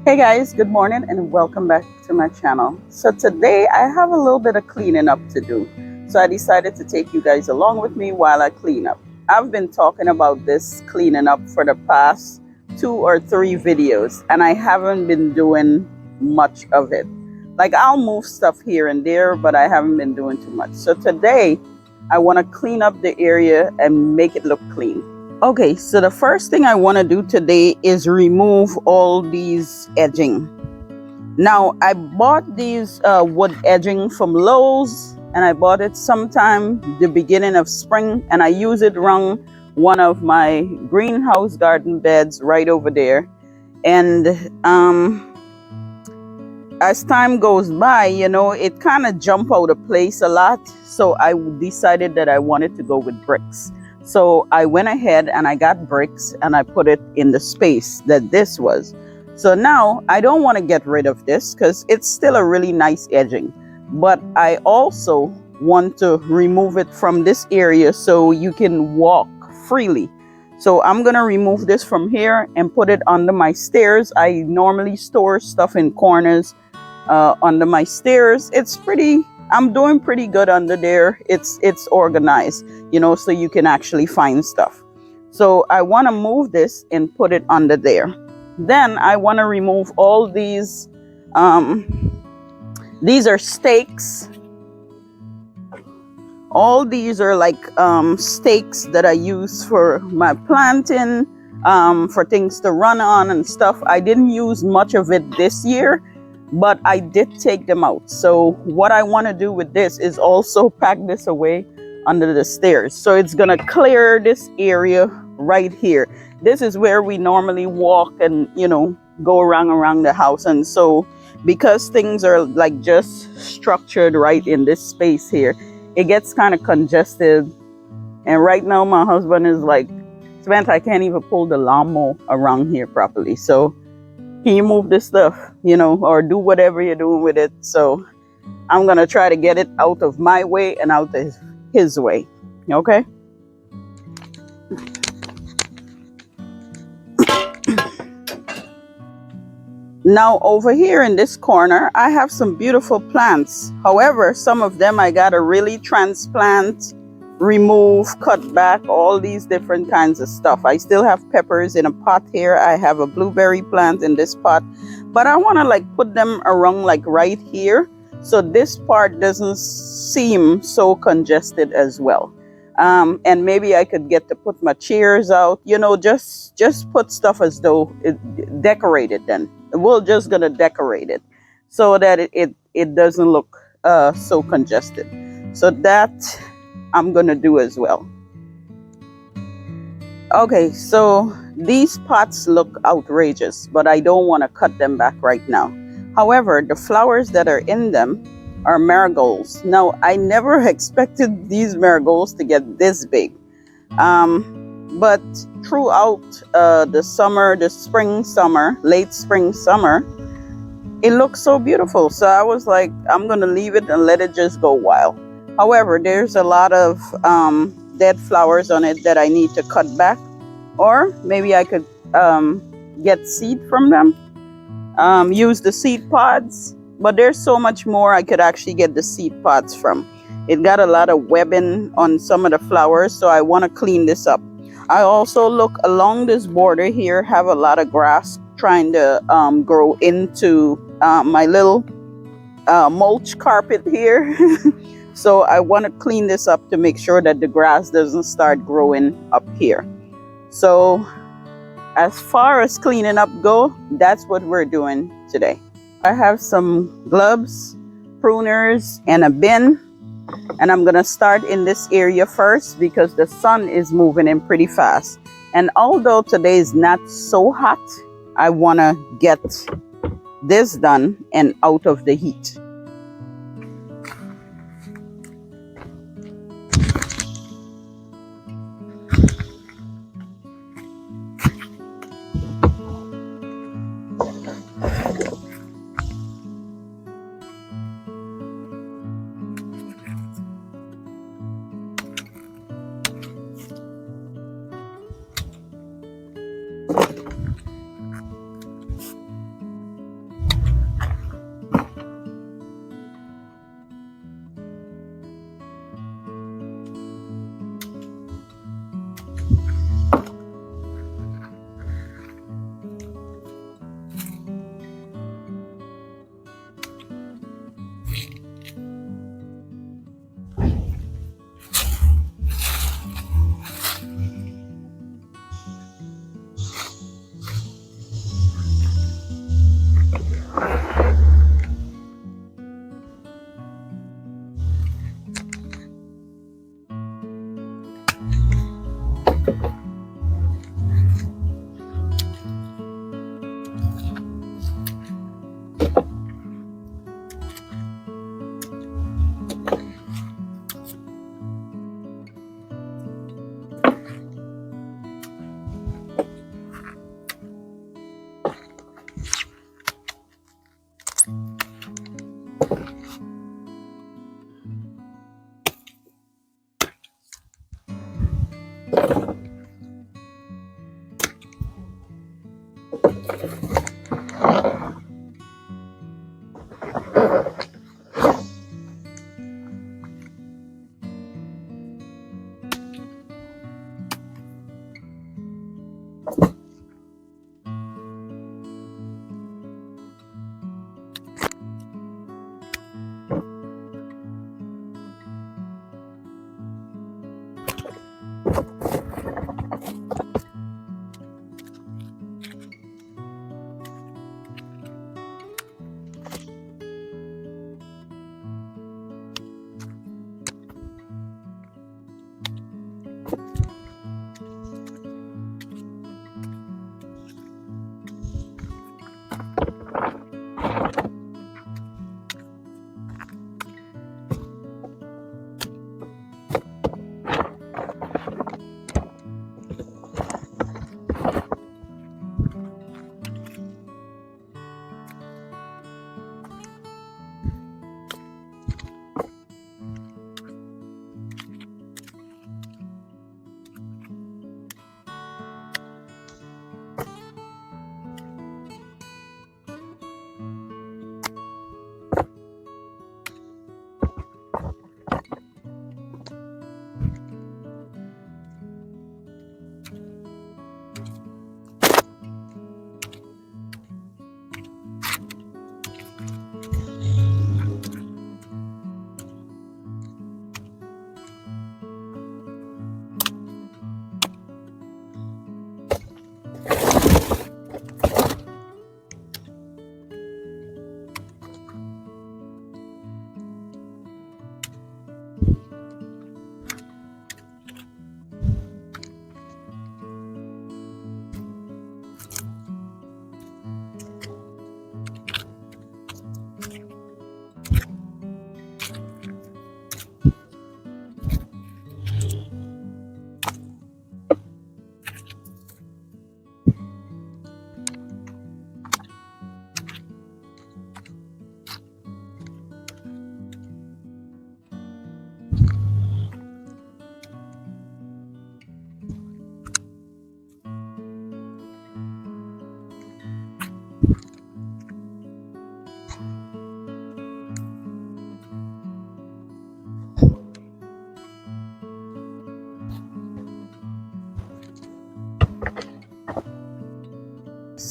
Hey guys, good morning and welcome back to my channel. So today I have a little bit of cleaning up to do. So I decided to take you guys along with me while I clean up. I've been talking about this cleaning up for the past 2 or 3 videos and I haven't been doing much of it. Like I'll move stuff here and there, but I haven't been doing too much. So today I want to clean up the area and make it look clean. Okay, so the first thing I want to do today is remove all these edging. Now, I bought these wood edging from Lowe's and I bought it sometime the beginning of spring and I use it around one of my greenhouse garden beds right over there. And as time goes by, it kind of jump out of place a lot. So I decided that I wanted to go with bricks. So I went ahead and I got bricks and I put it in the space that this was. So now I don't want to get rid of this because it's still a really nice edging. But I also want to remove it from this area so you can walk freely. So I'm going to remove this from here and put it under my stairs. I normally store stuff in corners under my stairs. I'm doing pretty good under there. It's organized, so you can actually find stuff. So I want to move this and put it under there. Then I want to remove all these. These are stakes. All these are like stakes that I use for my planting, for things to run on and stuff. I didn't use much of it this year, but I did take them out. So what I want to do with this is also pack this away under the stairs. So it's going to clear this area right here. This is where we normally walk and, go around the house. And so because things are like just structured right in this space here, it gets kind of congested. And right now my husband is like, Samantha, I can't even pull the lawnmower around here properly. So can you move this stuff, or do whatever you're doing with it? So I'm going to try to get it out of my way and out of his way. Okay. Now over here in this corner, I have some beautiful plants. However, some of them I got to really transplant, remove, cut back, all these different kinds of stuff. I still have peppers in a pot here. I have a blueberry plant in this pot, but I want to like put them around like right here. So this part doesn't seem so congested as well. And maybe I could get to put my chairs out, just put stuff as though decorate it then. We're just going to decorate it so that it doesn't look so congested. So that I'm going to do as well. Okay, so these pots look outrageous, but I don't want to cut them back right now. However, the flowers that are in them are marigolds. Now, I never expected these marigolds to get this big. But throughout the summer, the spring, summer, late spring, summer, it looks so beautiful. So I was like, I'm going to leave it and let it just go wild. However, there's a lot of dead flowers on it that I need to cut back. Or maybe I could get seed from them, use the seed pods. But there's so much more I could actually get the seed pods from. It got a lot of webbing on some of the flowers, so I want to clean this up. I also look along this border here, have a lot of grass trying to grow into my little mulch carpet here. So I want to clean this up to make sure that the grass doesn't start growing up here. So as far as cleaning up go, that's what we're doing today. I have some gloves, pruners, and a bin. And I'm going to start in this area first because the sun is moving in pretty fast. And although today is not so hot, I want to get this done and out of the heat.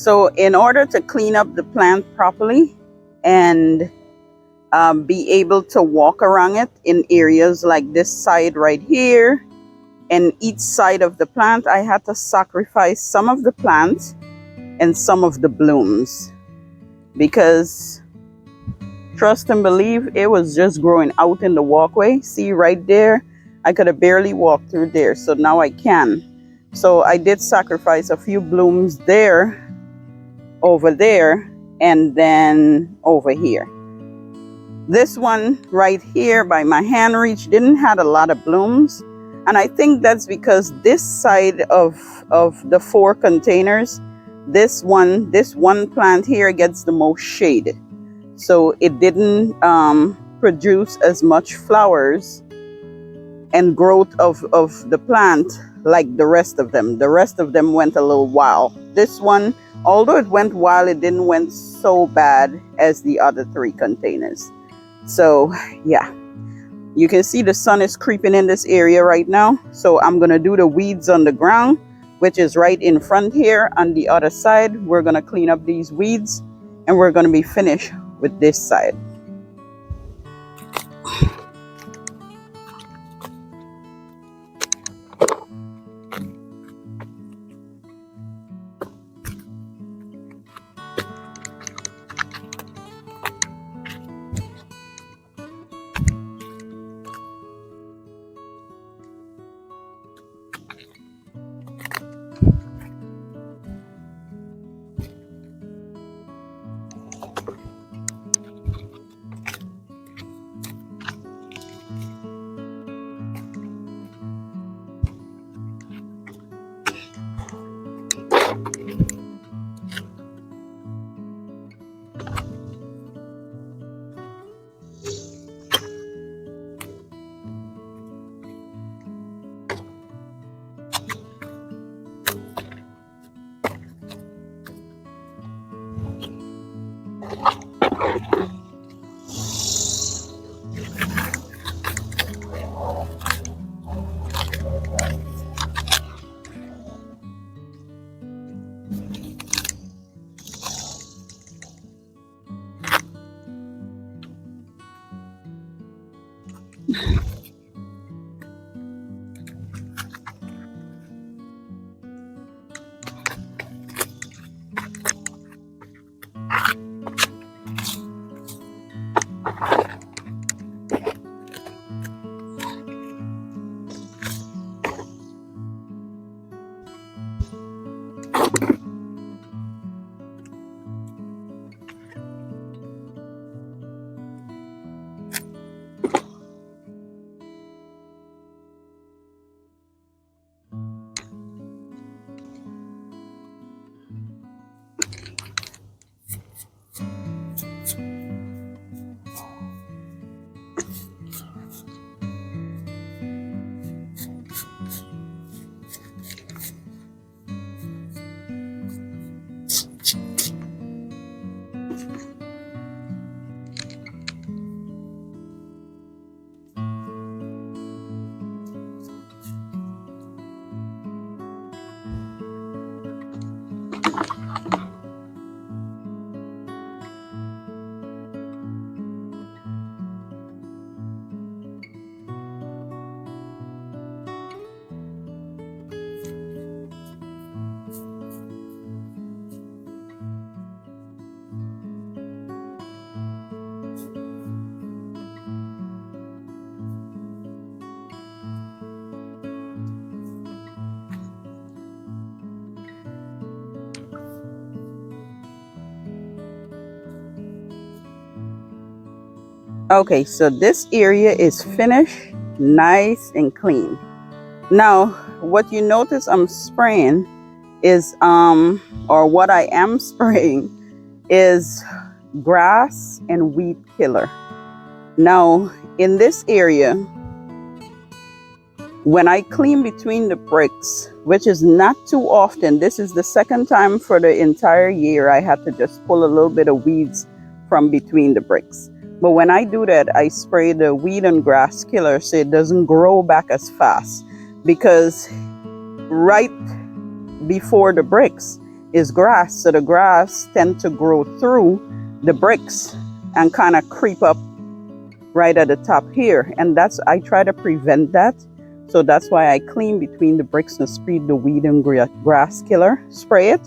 So in order to clean up the plant properly and be able to walk around it in areas like this side right here and each side of the plant, I had to sacrifice some of the plants and some of the blooms, because trust and believe, it was just growing out in the walkway. See right there, I could have barely walked through there, so now I can. So I did sacrifice a few blooms there, over there, and then over here. This one right here by my hand reach didn't have a lot of blooms, and I think that's because this side of the 4 containers, this one plant here gets the most shade, so it didn't produce as much flowers and growth of the plant like the rest of them. The rest of them went a little wild. This one, although it went wild, it didn't went so bad as the other 3 containers. So yeah, you can see the sun is creeping in this area right now. So I'm gonna do the weeds on the ground, which is right in front here. On the other side, we're gonna clean up these weeds and we're gonna be finished with this side. Okay, so this area is finished, nice and clean. Now, what you notice I'm spraying is, or what I am spraying is grass and weed killer. Now, in this area, when I clean between the bricks, which is not too often, this is the second time for the entire year I had to just pull a little bit of weeds from between the bricks. But when I do that, I spray the weed and grass killer so it doesn't grow back as fast. Because right before the bricks, is grass. So the grass tend to grow through the bricks and kind of creep up right at the top here. And I try to prevent that. So that's why I clean between the bricks and spray the weed and grass killer, spray it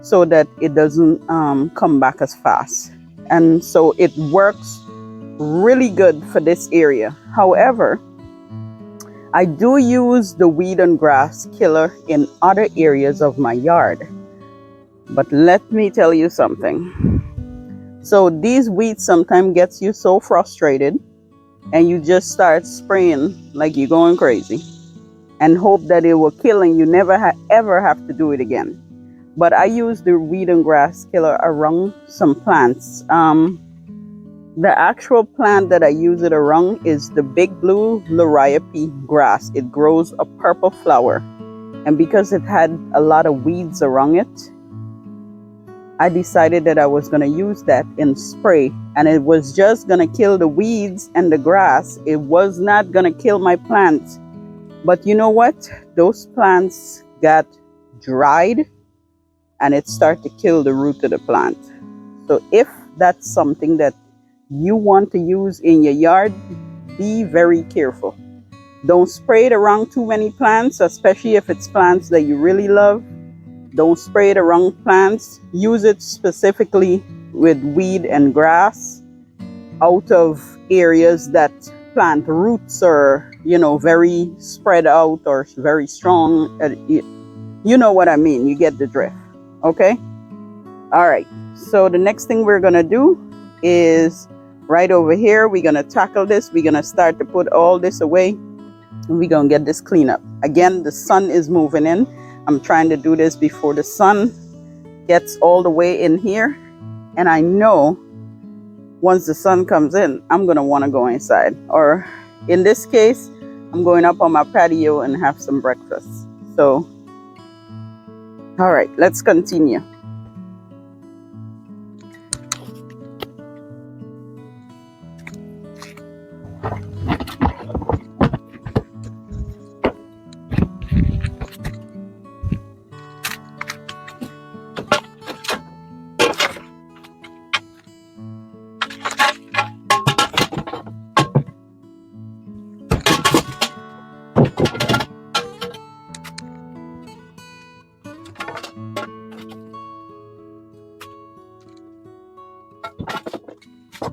so that it doesn't come back as fast. And so it works really good for this area. However, I do use the weed and grass killer in other areas of my yard. But let me tell you something. So these weeds sometimes gets you so frustrated and you just start spraying like you're going crazy and hope that it will kill and you never ever have to do it again. But I use the weed and grass killer around some plants. The actual plant that I use it around is the big blue liriope grass. It grows a purple flower. And because it had a lot of weeds around it, I decided that I was going to use that in spray. And it was just going to kill the weeds and the grass. It was not going to kill my plants. But you know what? Those plants got dried and it started to kill the root of the plant. So if that's something that you want to use in your yard, be very careful. Don't spray it around too many plants, especially if it's plants that you really love. Don't spray it around plants. Use it specifically with weed and grass out of areas that plant roots are, very spread out or very strong. You know what I mean. You get the drift. Okay? All right. So the next thing we're going to do is right over here. We're going to tackle this. We're going to start to put all this away. And we're going to get this clean up. Again, the sun is moving in. I'm trying to do this before the sun gets all the way in here. And I know once the sun comes in, I'm going to want to go inside. Or in this case, I'm going up on my patio and have some breakfast. So, all right, let's continue.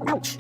Ouch.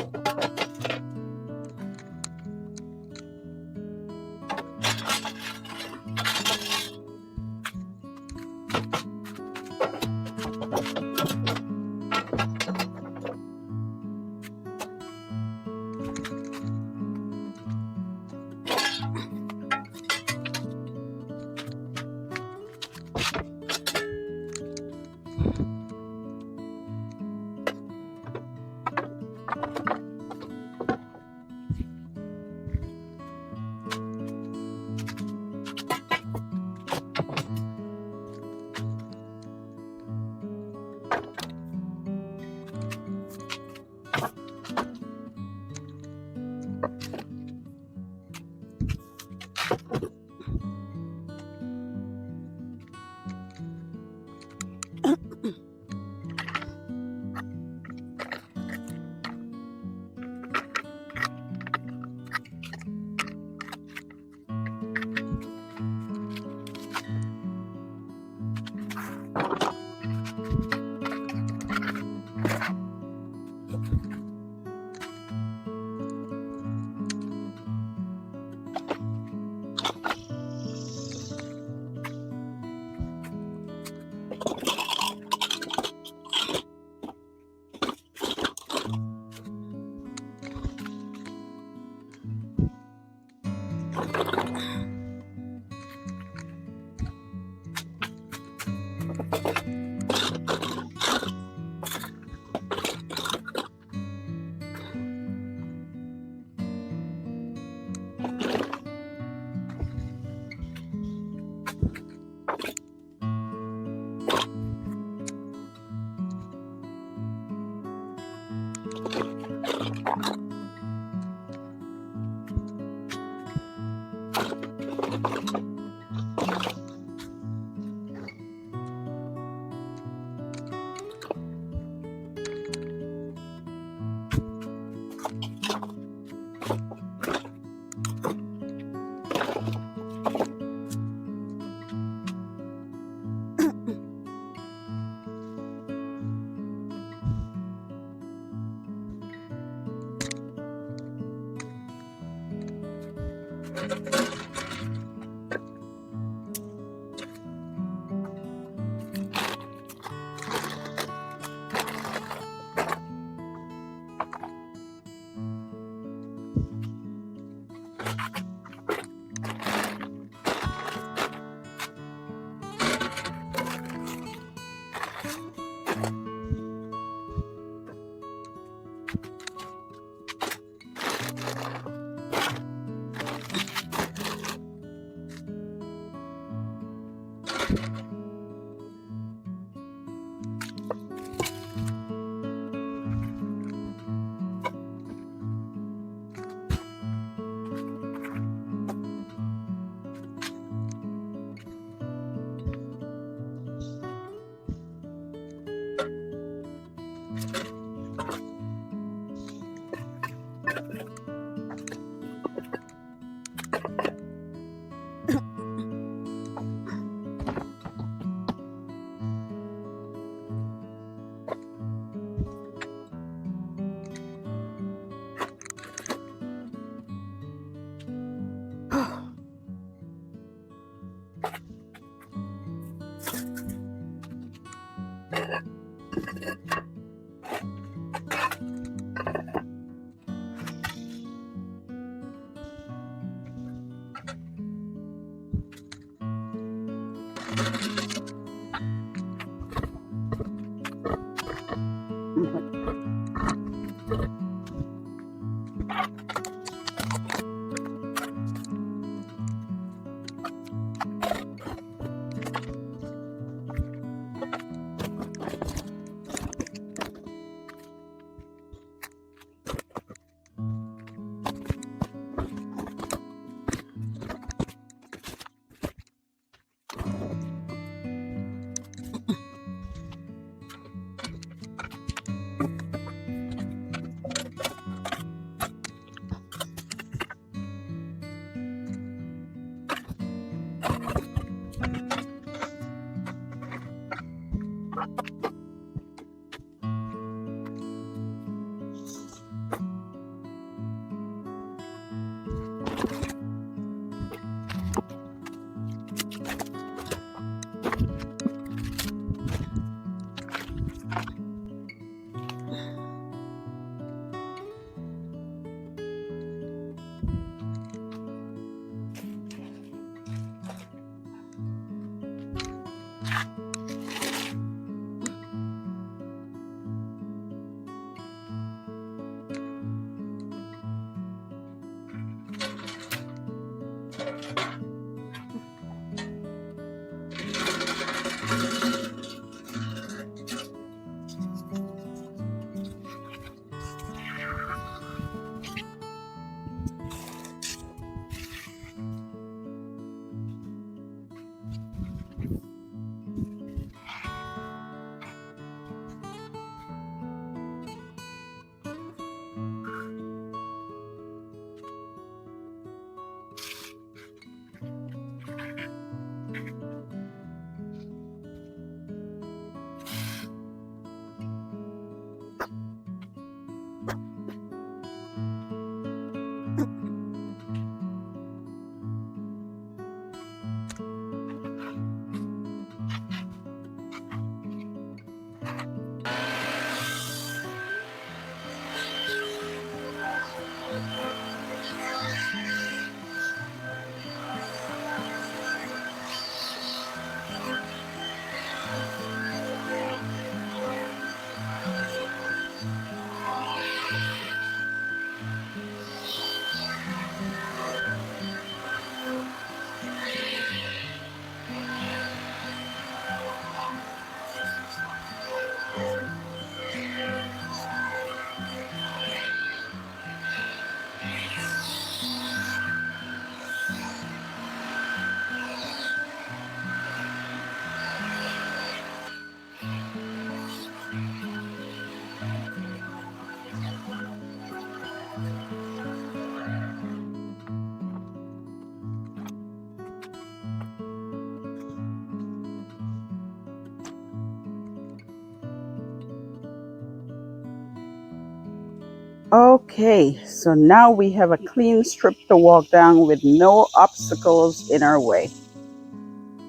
Okay, so now we have a clean strip to walk down with no obstacles in our way.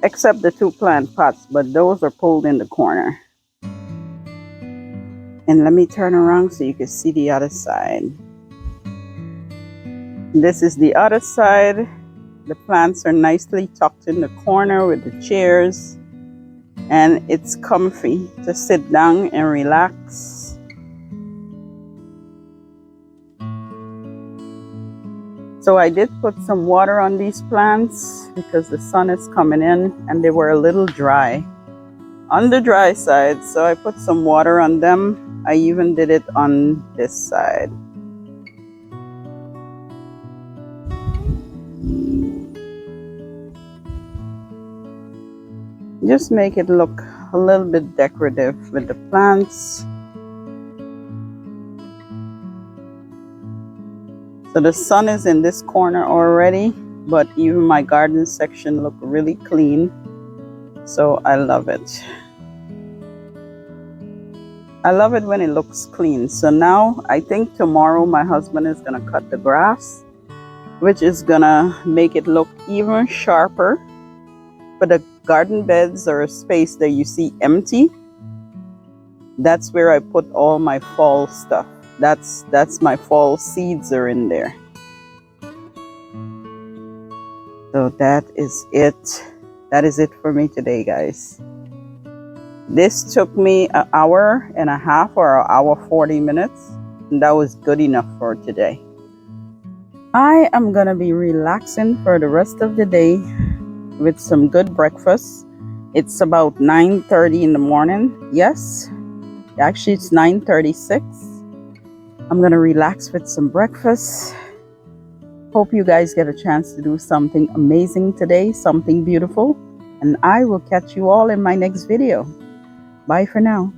Except the two plant pots, but those are pulled in the corner. And let me turn around so you can see the other side. This is the other side. The plants are nicely tucked in the corner with the chairs. And it's comfy to sit down and relax. So I did put some water on these plants because the sun is coming in and they were a little dry. On the dry side, so I put some water on them. I even did it on this side. Just make it look a little bit decorative with the plants. So the sun is in this corner already, but even my garden section look really clean. So I love it. I love it when it looks clean. So now I think tomorrow my husband is gonna cut the grass, which is gonna make it look even sharper. For the garden beds or space that you see empty, that's where I put all my fall stuff. That's my fall seeds are in there. So that is it. That is it for me today, guys. This took me an hour and a half or an hour 40 minutes, and that was good enough for today. I am gonna be relaxing for the rest of the day with some good breakfast. It's about 9:30 in the morning. Yes, actually it's 9:36. I'm gonna relax with some breakfast. Hope you guys get a chance to do something amazing today, something beautiful, and I will catch you all in my next video. Bye for now.